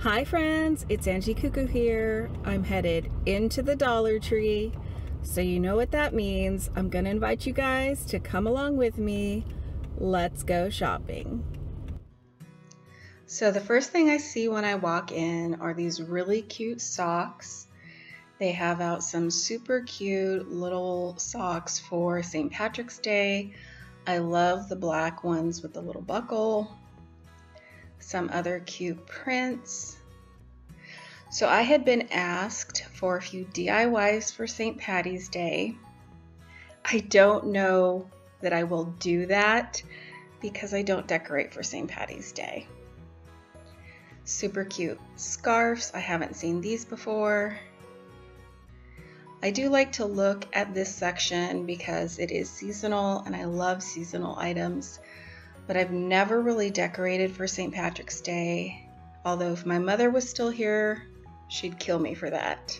Hi friends, it's Angie Cuckoo here. I'm headed into the Dollar Tree, so you know what that means. I'm gonna invite you guys to come along with me. Let's go shopping. So the first thing I see when I walk in are these really cute socks. They have out some super cute little socks for St. Patrick's Day. I love the black ones with the little buckle. Some other cute prints. So I had been asked for a few DIYs for St. Patty's Day. I don't know that I will do that because I don't decorate for St. Patty's Day. Super cute scarves. I haven't seen these before. I do like to look at this section because it is seasonal and I love seasonal items, but I've never really decorated for St. Patrick's Day. Although if my mother was still here, she'd kill me for that.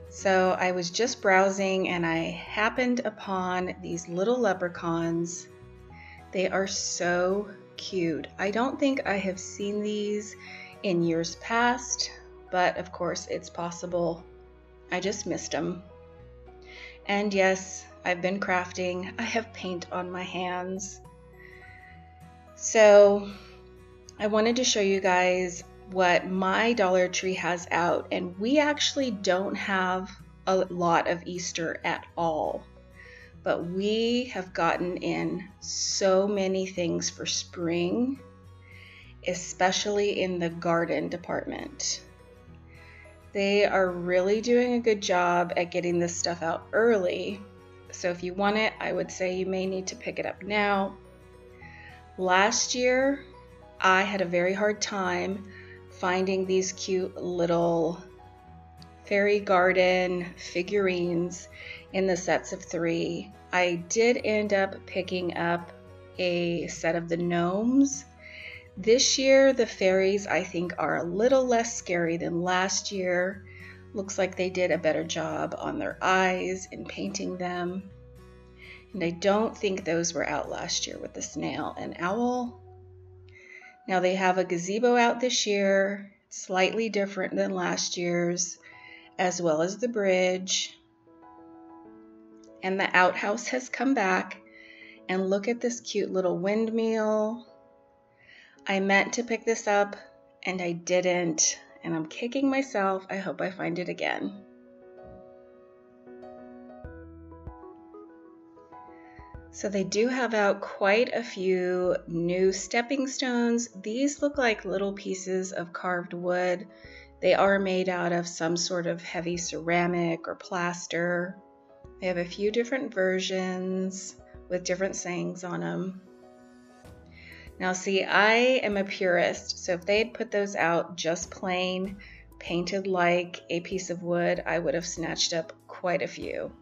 So I was just browsing and I happened upon these little leprechauns. They are so cute. I don't think I have seen these in years past, but of course it's possible. I just missed them. And yes, I've been crafting. I have paint on my hands. So I wanted to show you guys what my Dollar Tree has out, and we actually don't have a lot of Easter at all, but we have gotten in so many things for spring, especially in the garden department. They are really doing a good job at getting this stuff out early, so if you want it, I would say you may need to pick it up now. Last year, I had a very hard time finding these cute little fairy garden figurines in the sets of 3. I did end up picking up a set of the gnomes. This year, the fairies I think are a little less scary than last year. Looks like they did a better job on their eyes and painting them. And I don't think those were out last year with the snail and owl. Now they have a gazebo out this year, slightly different than last year's, as well as the bridge. And the outhouse has come back. And look at this cute little windmill. I meant to pick this up and I didn't, and I'm kicking myself. I hope I find it again. So they do have out quite a few new stepping stones. These look like little pieces of carved wood. They are made out of some sort of heavy ceramic or plaster. They have a few different versions with different sayings on them. Now see, I am a purist, so if they had put those out just plain, painted like a piece of wood, I would have snatched up quite a few.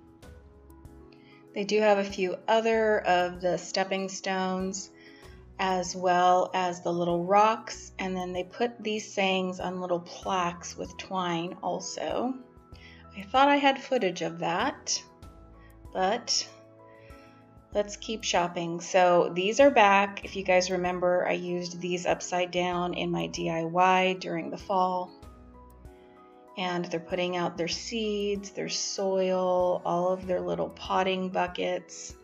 They do have a few other of the stepping stones as well as the little rocks, and then they put these sayings on little plaques with twine also. I thought I had footage of that, but let's keep shopping. So these are back. If you guys remember, I used these upside down in my DIY during the fall. And they're putting out their seeds, their soil, all of their little potting buckets.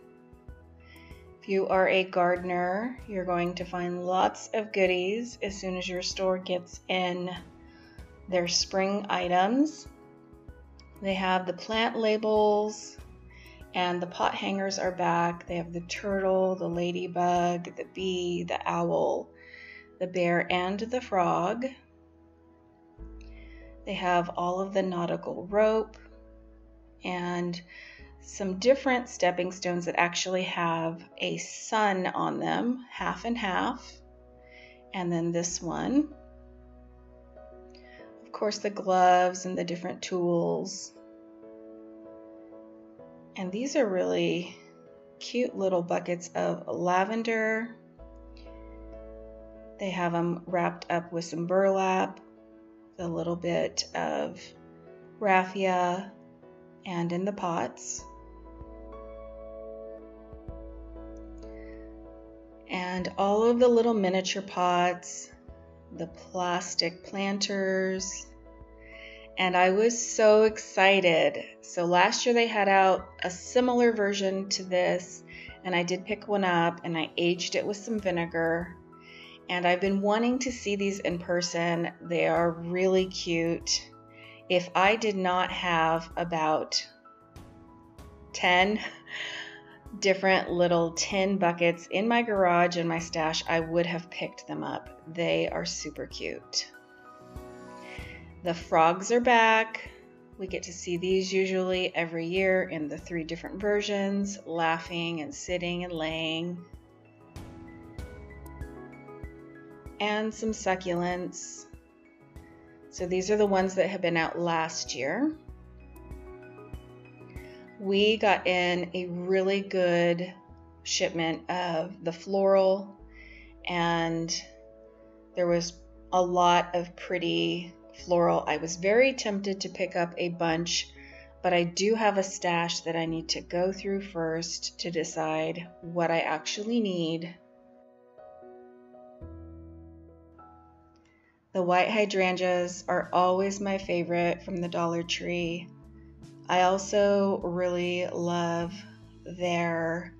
If you are a gardener, you're going to find lots of goodies as soon as your store gets in their spring items. They have the plant labels and the pot hangers are back. They have the turtle, the ladybug, the bee, the owl, the bear, and the frog. They have all of the nautical rope and some different stepping stones that actually have a sun on them, half and half. And then this one. Of course, the gloves and the different tools. And these are really cute little buckets of lavender. They have them wrapped up with some burlap, a little bit of raffia, and in the pots. And all of the little miniature pots the plastic planters, and I was so excited. So last year they had out a similar version to this, and I did pick one up and I aged it with some vinegar. And I've been wanting to see these in person. They are really cute. If I did not have about 10 different little tin buckets in my garage and my stash, I would have picked them up. They are super cute. The frogs are back. We get to see these usually every year in the 3 different versions, laughing and sitting and laying. And some succulents. So these are the ones that have been out last year. We got in a really good shipment of the floral, and there was a lot of pretty floral. I was very tempted to pick up a bunch, but I do have a stash that I need to go through first to decide what I actually need. The white hydrangeas are always my favorite from the Dollar Tree. I also really love their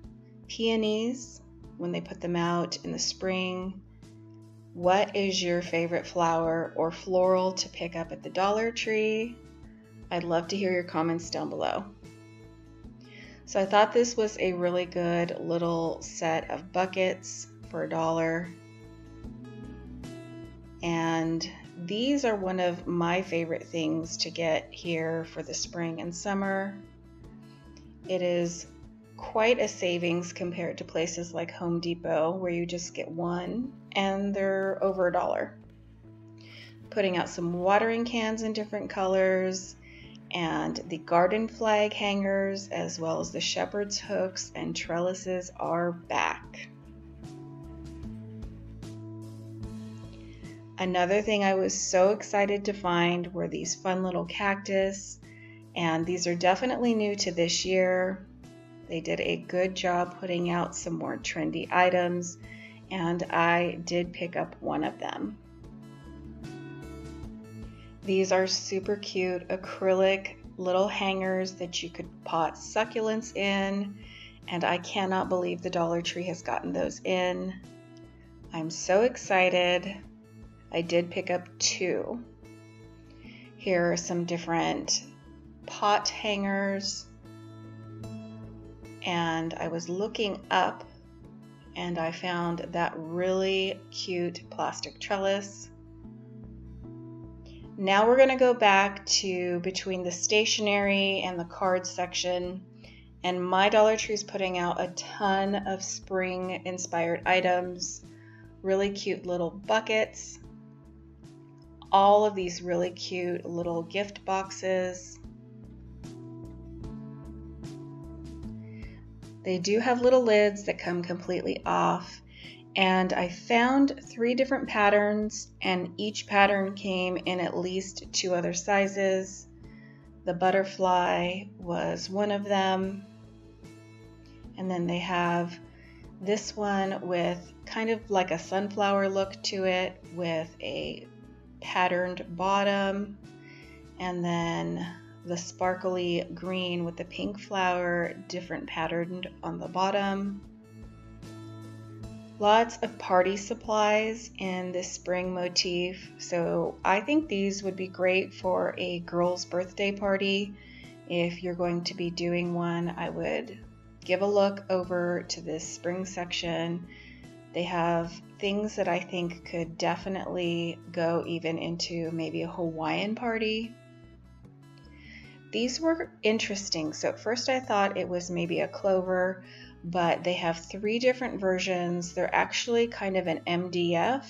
peonies when they put them out in the spring. What is your favorite flower or floral to pick up at the Dollar Tree? I'd love to hear your comments down below. So I thought this was a really good little set of buckets for $1. And these are one of my favorite things to get here for the spring and summer. It is quite a savings compared to places like Home Depot, where you just get one and they're over $1. Putting out some watering cans in different colors, and the garden flag hangers, as well as the shepherd's hooks and trellises, are back. Another thing I was so excited to find were these fun little cactus, and these are definitely new to this year. They did a good job putting out some more trendy items, and I did pick up one of them. These are super cute acrylic little hangers that you could pot succulents in, and I cannot believe the Dollar Tree has gotten those in. I'm so excited. I did pick up 2. Here are some different pot hangers, and I was looking up and I found that really cute plastic trellis. Now we're going to go back to between the stationery and the card section, and my Dollar Tree is putting out a ton of spring inspired items, really cute little buckets, all of these really cute little gift boxes. They do have little lids that come completely off, and I found 3 different patterns, and each pattern came in at least 2 other sizes. The butterfly was one of them, and then they have this one with kind of like a sunflower look to it with a patterned bottom, and then the sparkly green with the pink flower, different patterned on the bottom. Lots of party supplies in this spring motif, so I think these would be great for a girl's birthday party. If you're going to be doing one, I would give a look over to this spring section. They have things that I think could definitely go even into maybe a Hawaiian party. These were interesting. So at first I thought it was maybe a clover, but they have 3 different versions. They're actually kind of an MDF,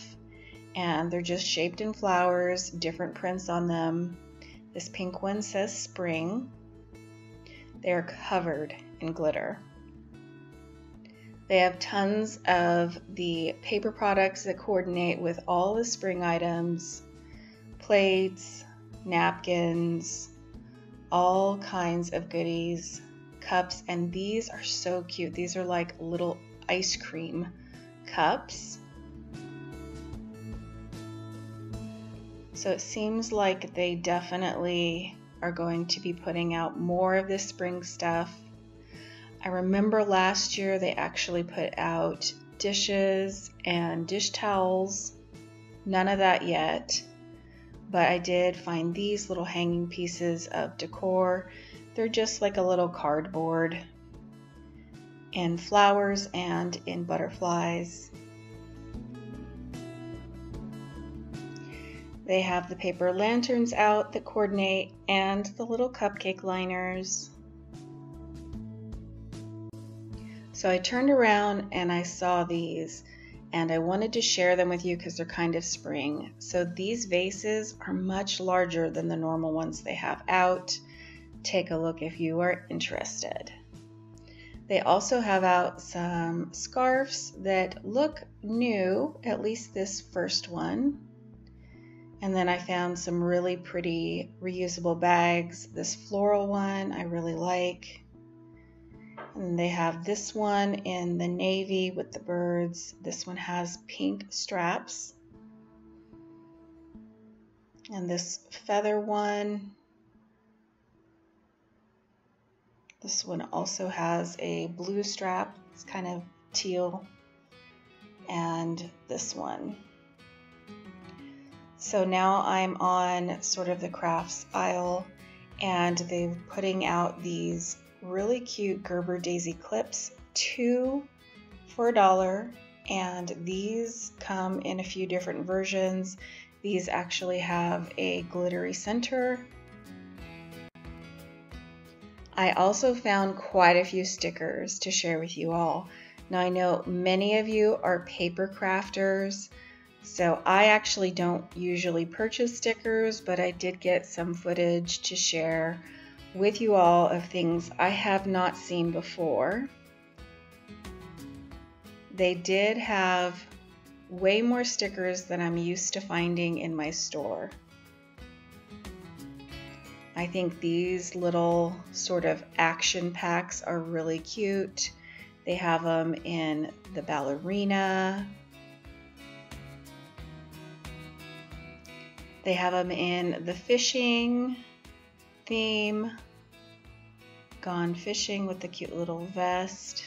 and they're just shaped in flowers, different prints on them. This pink one says spring. They are covered in glitter. They have tons of the paper products that coordinate with all the spring items, plates, napkins, all kinds of goodies, cups, and these are so cute. These are like little ice cream cups. So it seems like they definitely are going to be putting out more of this spring stuff. I remember last year they actually put out dishes and dish towels. None of that yet, but I did find these little hanging pieces of decor. They're just like a little cardboard in flowers and in butterflies. They have the paper lanterns out that coordinate and the little cupcake liners. So I turned around and I saw these and I wanted to share them with you because they're kind of spring. So these vases are much larger than the normal ones they have out. Take a look if you are interested. They also have out some scarves that look new, at least this first one. And then I found some really pretty reusable bags. This floral one I really like. And they have this one in the navy with the birds. This one has pink straps. And this feather one. This one also has a blue strap. It's kind of teal. And this one. So now I'm on sort of the crafts aisle and they're putting out these really cute Gerber daisy clips, 2 for $1, and these come in a few different versions. These actually have a glittery center. I also found quite a few stickers to share with you all. Now I know many of you are paper crafters, so I actually don't usually purchase stickers, but I did get some footage to share with you all of things I have not seen before. They did have way more stickers than I'm used to finding in my store. I think these little sort of action packs are really cute. They have them in the ballerina. They have them in the fishing theme. Gone fishing with the cute little vest.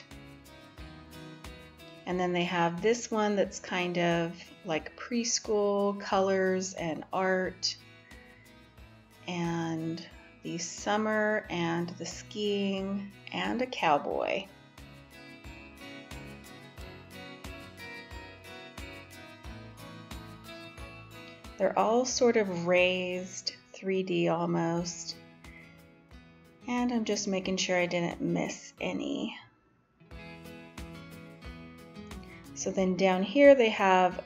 And then they have this one that's kind of like preschool colors and art. And the summer and the skiing and a cowboy. They're all sort of raised 3D almost. And I'm just making sure I didn't miss any. So then down here they have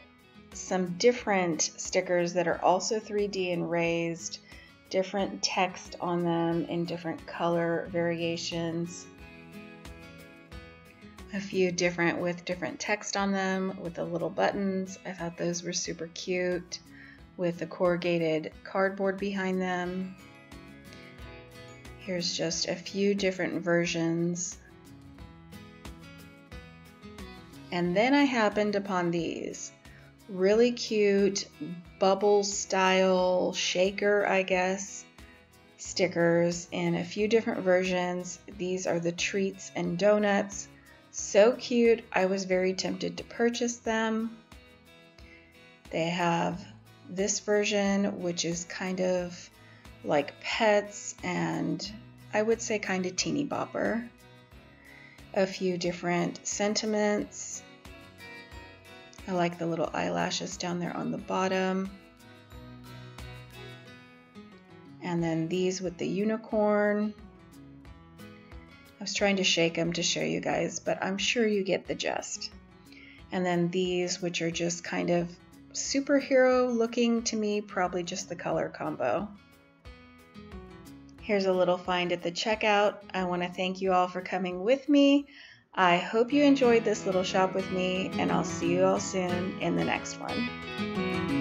some different stickers that are also 3D and raised, different text on them in different color variations. A few different with different text on them with the little buttons. I thought those were super cute with the corrugated cardboard behind them. Here's just a few different versions. And then I happened upon these really cute bubble style shaker, I guess, stickers in a few different versions. These are the treats and donuts. So cute. I was very tempted to purchase them. They have this version, which is kind of like pets and I would say kind of teeny bopper. A few different sentiments. I like the little eyelashes down there on the bottom. And then these with the unicorn. I was trying to shake them to show you guys, but I'm sure you get the gist. And then these, which are just kind of superhero looking to me, probably just the color combo. Here's a little find at the checkout. I want to thank you all for coming with me. I hope you enjoyed this little shop with me, and I'll see you all soon in the next one.